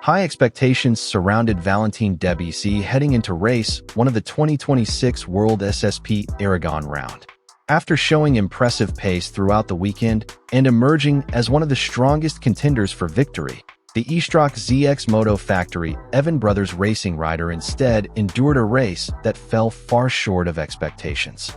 High expectations surrounded Valentin Debise heading into race 1 of the 2026 WorldSSP Aragon round. After showing impressive pace throughout the weekend and emerging as one of the strongest contenders for victory, the EASTROC ZXMOTO factory Evan Brothers racing rider instead endured a race that fell far short of expectations.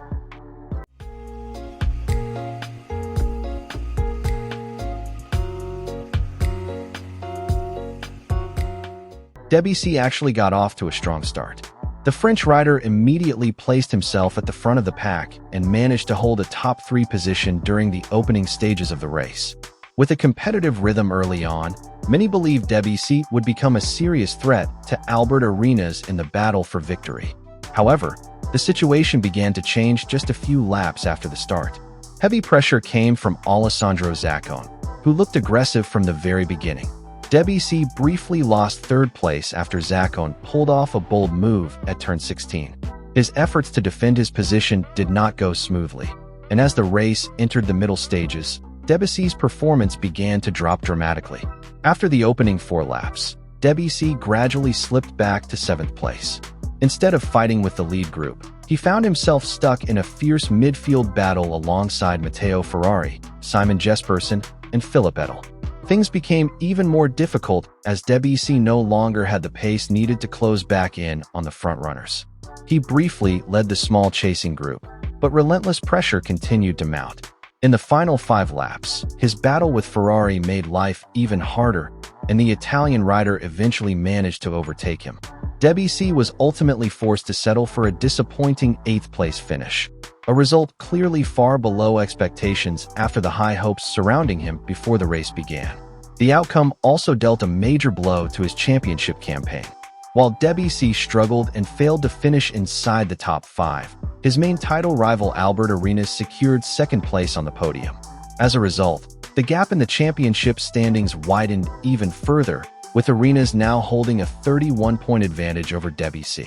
Debise actually got off to a strong start. The French rider immediately placed himself at the front of the pack and managed to hold a top 3 position during the opening stages of the race. With a competitive rhythm early on, many believed Debise would become a serious threat to Albert Arenas in the battle for victory. However, the situation began to change just a few laps after the start. Heavy pressure came from Alessandro Zaccone, who looked aggressive from the very beginning. Debise briefly lost 3rd place after Zaccone pulled off a bold move at turn 16. His efforts to defend his position did not go smoothly, and as the race entered the middle stages, Debise's performance began to drop dramatically. After the opening 4 laps, Debise gradually slipped back to 7th place. Instead of fighting with the lead group, he found himself stuck in a fierce midfield battle alongside Matteo Ferrari, Jespersen, and Philipp Oettl. Things became even more difficult as Debise no longer had the pace needed to close back in on the frontrunners. He briefly led the small chasing group, but relentless pressure continued to mount. In the final 5 laps, his battle with Ferrari made life even harder, and the Italian rider eventually managed to overtake him. Debise was ultimately forced to settle for a disappointing 8th place finish, a result clearly far below expectations after the high hopes surrounding him before the race began. The outcome also dealt a major blow to his championship campaign. While Debise struggled and failed to finish inside the top 5, his main title rival Albert Arenas secured 2nd place on the podium. As a result, the gap in the championship standings widened even further, with Arenas now holding a 31-point advantage over Debise.